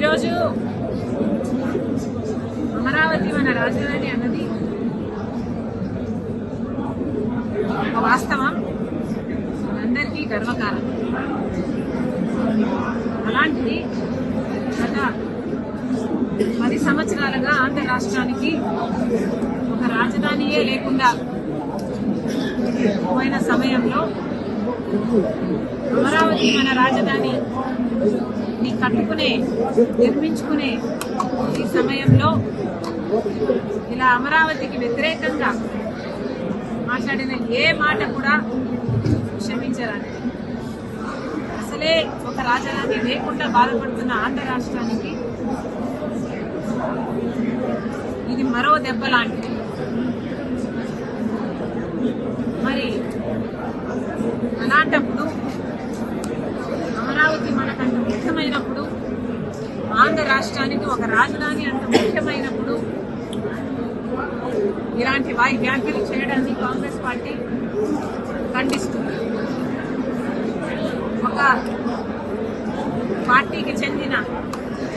ఈరోజు అమరావతి మన రాజధాని అన్నది ఒక వాస్తవం, అందరికీ గర్వకారణం. అలాంటిది గత 10 సంవత్సరాలుగా ఆంధ్ర రాష్ట్రానికి ఒక రాజధానియే లేకుండా పోయిన సమయంలో అమరావతి మన రాజధాని నిర్మించుకునే ఈ సమయంలో ఇలా అమరావతికి వ్యతిరేకంగా మాట్లాడిన ఏ మాట కూడా క్షమించరాని, అసలే ఒక రాజధాని లేకుండా బాధపడుతున్న ఆంధ్ర రాష్ట్రానికి ఇది మరో దెబ్బ లాంటిది. మరి అలాంటప్పుడు అమరావతి మనకంత ముఖ్యమైనప్పుడు, ఆంధ్ర రాష్ట్రానికి ఒక రాజధాని అంత ముఖ్యమైనప్పుడు ఇలాంటి వ్యాఖ్యలు చేయడాన్ని కాంగ్రెస్ పార్టీ ఖండిస్తుంది. ఒక పార్టీకి చెందిన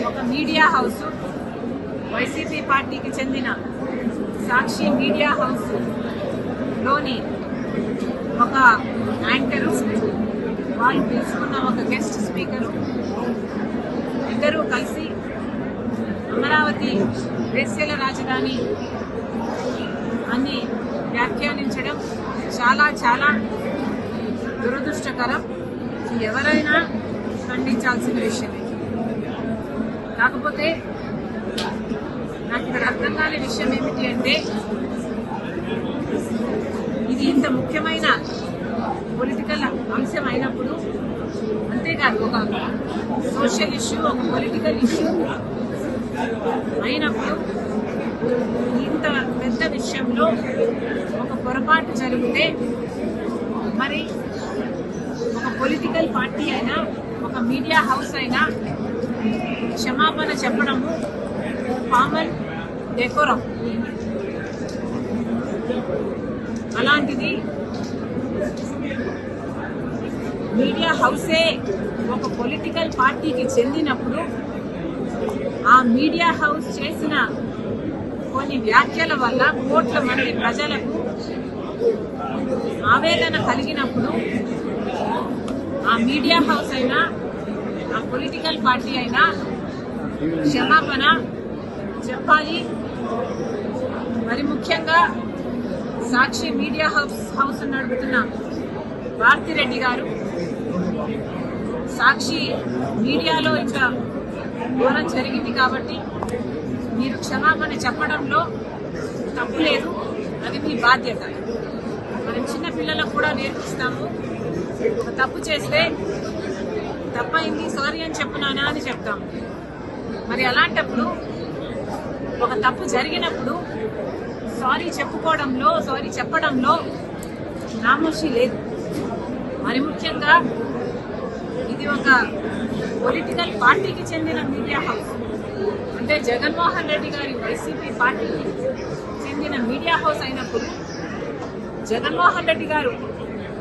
ఒక మీడియా హౌస్, వైసీపీ పార్టీకి చెందిన సాక్షి మీడియా హౌస్ లోని ఒక యాంకరు, వాళ్ళు పిలుచుకున్న ఒక గెస్ట్ స్పీకరు, ఇద్దరూ కలిసి అమరావతి వేశ్యల రాజధాని అని వ్యాఖ్యానించడం చాలా చాలా దురదృష్టకరం. ఎవరైనా ఖండించాల్సిన విషయమే. కాకపోతే నాకు ఇక్కడ అర్థం కాని విషయం ఏమిటి అంటే, ఇది ఇంత ముఖ్యమైన పొలిటికల్ అంశం అయినప్పుడు, అంతేకాదు ఒక సోషల్ ఇష్యూ, ఒక పొలిటికల్ ఇష్యూ అయినప్పుడు, ఇంత పెద్ద విషయంలో ఒక పొరపాటు జరిగితే మరి ఒక పొలిటికల్ పార్టీ అయినా, ఒక మీడియా హౌస్ అయినా క్షమాపణ చెప్పడము కామన్ డెకోరం. అలాంటిది మీడియా హౌసే ఒక పొలిటికల్ పార్టీకి చెందినప్పుడు, ఆ మీడియా హౌస్ చేసిన కొన్ని వ్యాఖ్యల వల్ల కోట్ల మంది ప్రజలకు ఆవేదన కలిగినప్పుడు, ఆ మీడియా హౌస్ అయినా, ఆ పొలిటికల్ పార్టీ అయినా క్షమాపణ చెప్పాలి. మరి ముఖ్యంగా సాక్షి మీడియా హౌస్ నడుపుతున్న భారతిరెడ్డి గారు, సాక్షి మీడియాలో ఇంకా ఘోరం జరిగింది కాబట్టి మీరు క్షమాపణ చెప్పడంలో తప్పు లేదు, అది మీ బాధ్యత. మనం చిన్న పిల్లలకు కూడా నేర్పిస్తాము, ఒక తప్పు చేస్తే తప్పైంది సారీ అని చెప్పునానా అని చెప్తాము. మరి అలాంటప్పుడు ఒక తప్పు జరిగినప్పుడు సారీ చెప్పుకోవడంలో, సారీ చెప్పడంలో నామోషి లేదు. మరి ముఖ్యంగా ఇది ఒక పొలిటికల్ పార్టీకి చెందిన మీడియా హౌస్, అంటే జగన్మోహన్ రెడ్డి గారి వైసీపీ పార్టీకి చెందిన మీడియా హౌస్ అయినప్పుడు జగన్మోహన్ రెడ్డి గారు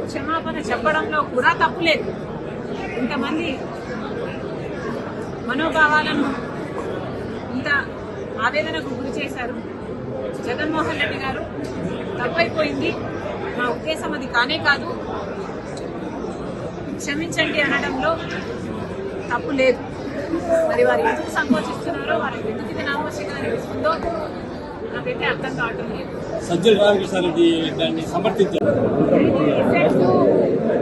క్షమాపణ చెప్పడంలో కూడా తప్పు లేదు. ఇంతమంది మనోభావాలను ఇంత ఆవేదనకు గురి చేశారు. జగన్మోహన్ రెడ్డి గారు తప్పైపోయింది, నా ఉద్దేశం అది కానే కాదు, క్షమించండి అనడంలో తప్పు లేదు. మరి వారు ఎందుకు సంకోచిస్తున్నారో, వారు ఎందుకు ఇది నామోషిగా అనిపిస్తుందో నాకైతే అర్థం కావటం లేదు. సజ్జల రామకృష్ణారెడ్డి దాన్ని సమర్థించారు.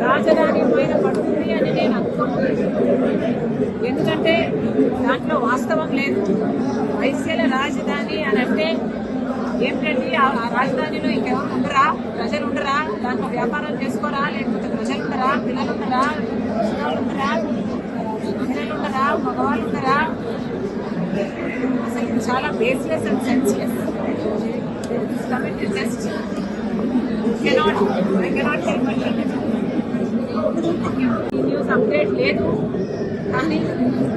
రాజధాని పైన పడుతుంది అని నేను అనుకోలేదు, ఎందుకంటే దాంట్లో వాస్తవం లేదు. వైశ్యల రాజధాని అని అంటే ఏమిటండి, ఆ రాజధానిలో ఇంకెవరు ఉండరా, ప్రజలు ఉండరా, దాంట్లో వ్యాపారాలు చేసుకోరా, లేకపోతే ప్రజలు ఉండరా, పిల్లలు ఉండరా, ఉండరా, మహిళలు ఉండరా, మగవాళ్ళు ఉండరా? అసలు ఇది చాలా బేస్లెస్ అండ్ సెన్స్లెస్. జస్ట్ ఈ న్యూస్ అప్డేట్ లేదు, కానీ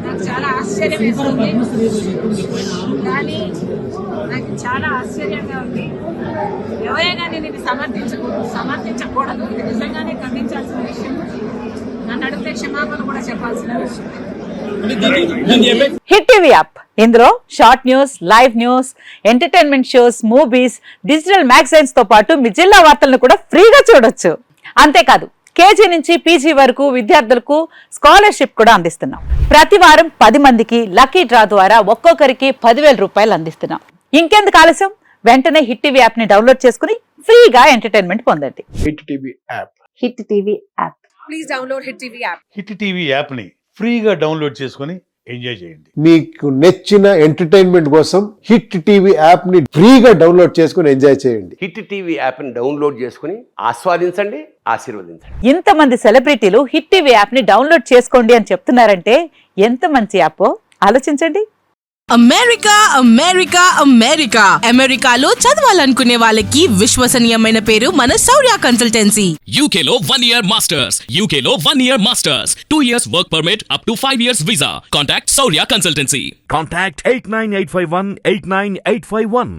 నాకు చాలా ఆశ్చర్యం వేస్తుంది. కానీ నాకు చాలా ఆశ్చర్యంగా ఉంది. ఎవరైనా నేను ఇది సమర్థించకూడదు, ఇది నిజంగానే ఖండించాల్సిన విషయం. నన్ను అడిగితే క్షమాపణ కూడా చెప్పాల్సిన విషయం. అంటే దీని ఎఫెక్ట్ హిట్ టీవీ యాప్ ఇందులో short news, live news, entertainment shows, movies, digital magazines తో పాటు మీ జిల్లా వార్తలను కూడా ఫ్రీగా చూడొచ్చు. అంతేకాదు కేజీ నుంచి పీజీ వరకు విద్యార్థులకు స్కాలర్షిప్ కూడా అందిస్తున్నాం. ప్రతి వారం 10 మందికి లక్కీ డ్రా ద్వారా ఒక్కొక్కరికి 10,000 రూపాయలు అందిస్తున్నాం. ఇంకెందుకు ఆలస్యం, వెంటనే హిట్ టీవీ యాప్ ని డౌన్లోడ్ చేసుకుని ఫ్రీగా ఎంటర్టైన్మెంట్ పొందండి. Hit TV app. Hit TV app. Please download hit TV app. Hit TV యాప్ని ఫ్రీగా డౌన్లోడ్ చేసుకొని ఎంజాయ్ చేయండి. మీకు నచ్చిన ఎంటర్టైన్మెంట్ కోసం హిట్ టీవీ యాప్ ని ఫ్రీగా డౌన్లోడ్ చేసుకుని ఎంజాయ్ చేయండి. హిట్ టీవీ యాప్ని డౌన్లోడ్ చేసుకుని ఆస్వాదించండి, ఆశీర్వదించండి. ఇంతమంది సెలబ్రిటీలు హిట్ టీవీ యాప్ ని డౌన్లోడ్ చేసుకోండి అని చెప్తున్నారంటే ఎంత మంచి యాప్ ఆలోచించండి. అమెరికా అమెరికా అమెరికా అమెరికాలో చదవాలనుకునే వాళ్ళకి విశ్వసనీయమైన పేరు మన శౌర్య కన్సల్టెన్సీ. UK లో 1 year masters. UK లో 1 year masters. 2 years work permit up to 5 years visa. Contact Saurya Consultancy. Contact 89851 89851.